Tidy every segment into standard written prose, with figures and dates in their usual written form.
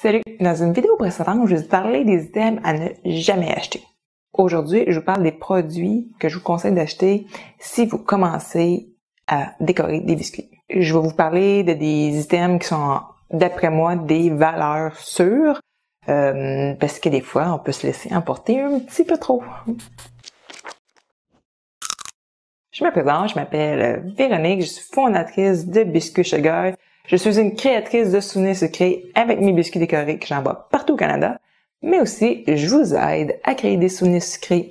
Salut! Dans une vidéo précédente, je vais vous parler des items à ne jamais acheter. Aujourd'hui, je vous parle des produits que je vous conseille d'acheter si vous commencez à décorer des biscuits. Je vais vous parler de des items qui sont, d'après moi, des valeurs sûres, parce que des fois, on peut se laisser emporter un petit peu trop. Je me présente, je m'appelle Véronique, je suis fondatrice de Biscuits Sugar. Je suis une créatrice de souvenirs sucrés avec mes biscuits décorés que j'envoie partout au Canada, mais aussi je vous aide à créer des souvenirs sucrés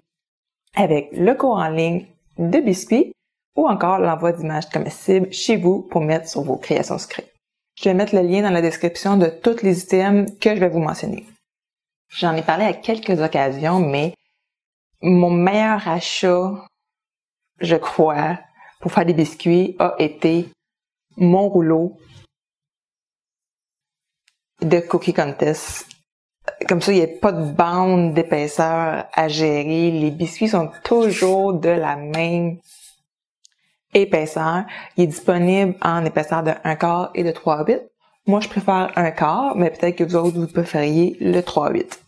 avec le cours en ligne de biscuits ou encore l'envoi d'images comestibles chez vous pour mettre sur vos créations sucrées. Je vais mettre le lien dans la description de tous les items que je vais vous mentionner. J'en ai parlé à quelques occasions, mais mon meilleur achat, je crois, pour faire des biscuits a été mon rouleau de Cookie Contest. Comme ça, il n'y a pas de bande d'épaisseur à gérer. Les biscuits sont toujours de la même épaisseur. Il est disponible en épaisseur de 1/4 et de 3/8. Moi, je préfère 1/4, mais peut-être que vous autres, vous préfériez le 3/8.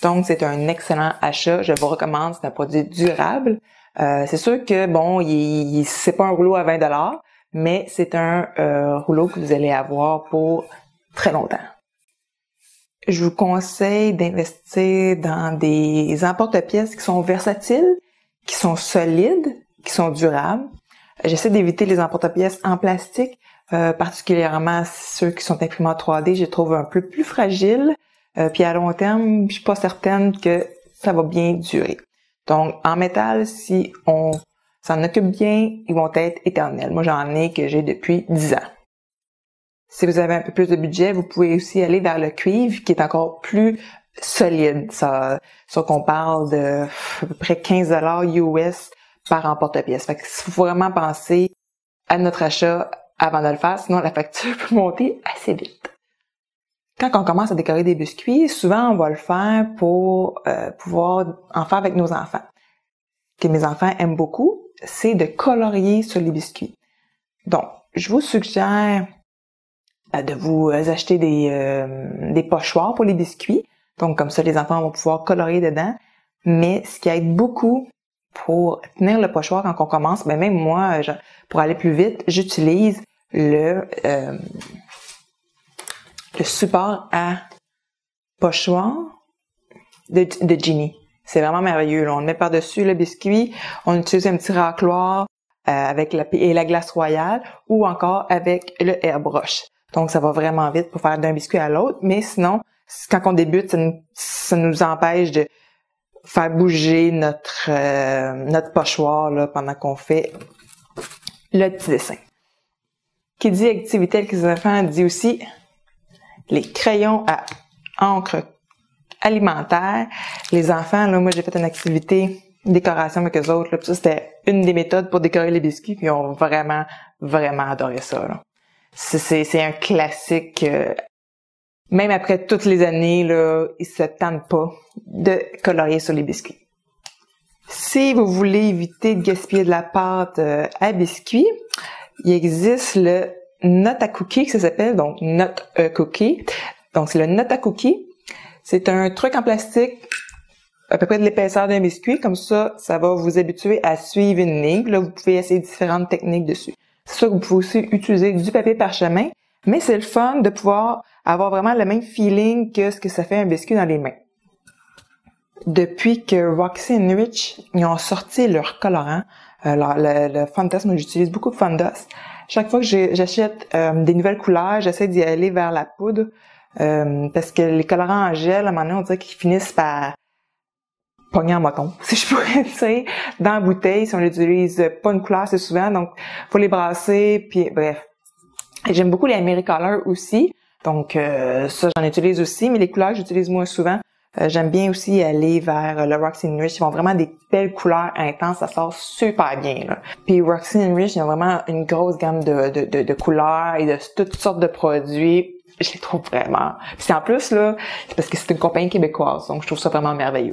Donc, c'est un excellent achat. Je vous recommande. C'est un produit durable. C'est sûr que, bon, c'est pas un rouleau à 20$, mais c'est un rouleau que vous allez avoir pour très longtemps. Je vous conseille d'investir dans des emporte-pièces qui sont versatiles, qui sont solides, qui sont durables. J'essaie d'éviter les emporte-pièces en plastique, particulièrement ceux qui sont imprimés en 3D, je les trouve un peu plus fragiles. Puis à long terme, je suis pas certaine que ça va bien durer. Donc, en métal, si on s'en occupe bien, ils vont être éternels. Moi, j'en ai que j'ai depuis 10 ans. Si vous avez un peu plus de budget, vous pouvez aussi aller vers le cuivre, qui est encore plus solide. Ça qu'on parle de à peu près 15$ US par emporte-pièce. Fait qu'il faut vraiment penser à notre achat avant de le faire, sinon la facture peut monter assez vite. Quand on commence à décorer des biscuits, souvent on va le faire pour pouvoir en faire avec nos enfants. Ce que mes enfants aiment beaucoup, c'est de colorier sur les biscuits. Donc, je vous suggère de vous acheter des pochoirs pour les biscuits. Donc, comme ça, les enfants vont pouvoir colorier dedans. Mais ce qui aide beaucoup pour tenir le pochoir quand on commence, ben même moi, pour aller plus vite, j'utilise le support à pochoir de Genie. C'est vraiment merveilleux. Là. On le met par-dessus le biscuit, on utilise un petit racloir avec la glace royale ou encore avec le airbrush. Donc, ça va vraiment vite pour faire d'un biscuit à l'autre. Mais sinon, quand on débute, ça nous empêche de faire bouger notre pochoir là, pendant qu'on fait le petit dessin. Qui dit activité avec les enfants dit aussi les crayons à encre alimentaire. Les enfants, là, moi, j'ai fait une activité décoration avec eux autres. Là, puis ça, c'était une des méthodes pour décorer les biscuits. Puis ils ont vraiment, vraiment adoré ça. Là. C'est un classique. Même après toutes les années, là, ils se tentent pas de colorier sur les biscuits. Si vous voulez éviter de gaspiller de la pâte à biscuits, il existe le Not a Cookie, que ça s'appelle, donc Not a Cookie. Donc, c'est le Not a Cookie. C'est un truc en plastique à peu près de l'épaisseur d'un biscuit. Comme ça, ça va vous habituer à suivre une ligne. Là, vous pouvez essayer différentes techniques dessus. C'est sûr que vous pouvez aussi utiliser du papier parchemin, mais c'est le fun de pouvoir avoir vraiment le même feeling que ce que ça fait un biscuit dans les mains. Depuis que Roxy & Rich, ils ont sorti leur colorant, le Fun-Dust, moi j'utilise beaucoup de Fun-Dust. Chaque fois que j'achète des nouvelles couleurs, j'essaie d'y aller vers la poudre, parce que les colorants en gel, à un moment donné, on dirait qu'ils finissent par pogner en moton, si je pourrais dire, dans la bouteille, si on n'utilise pas une couleur assez souvent, donc faut les brasser, puis bref. J'aime beaucoup les Americolor aussi, donc ça j'en utilise aussi, mais les couleurs que j'utilise moins souvent, j'aime bien aussi aller vers le Roxy & Rich, ils ont vraiment des belles couleurs intenses, ça sort super bien, là. Puis Roxy & Rich, ils ont vraiment une grosse gamme de couleurs et de toutes sortes de produits, je les trouve vraiment. Puis en plus, là, c'est parce que c'est une compagnie québécoise, donc je trouve ça vraiment merveilleux.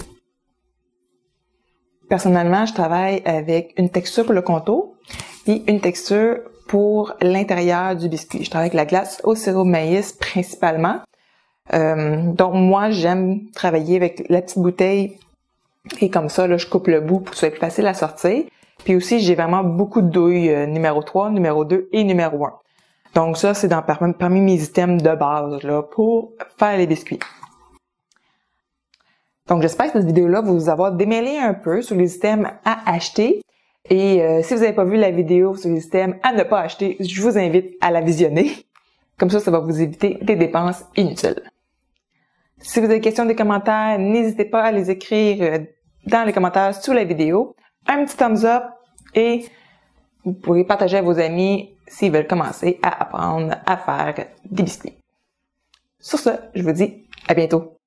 Personnellement, je travaille avec une texture pour le contour et une texture pour l'intérieur du biscuit. Je travaille avec la glace au sirop de maïs principalement. Donc moi, j'aime travailler avec la petite bouteille et comme ça, là, je coupe le bout pour que ce soit plus facile à sortir. Puis aussi, j'ai vraiment beaucoup de douilles numéro 3, numéro 2 et numéro 1. Donc ça, c'est parmi mes items de base là, pour faire les biscuits. Donc j'espère que cette vidéo-là va vous avoir démêlé un peu sur les items à acheter. Et si vous n'avez pas vu la vidéo sur les items à ne pas acheter, je vous invite à la visionner. Comme ça va vous éviter des dépenses inutiles. Si vous avez des questions, des commentaires, n'hésitez pas à les écrire dans les commentaires sous la vidéo. Un petit thumbs up et vous pourrez partager à vos amis s'ils veulent commencer à apprendre à faire des biscuits. Sur ce, je vous dis à bientôt.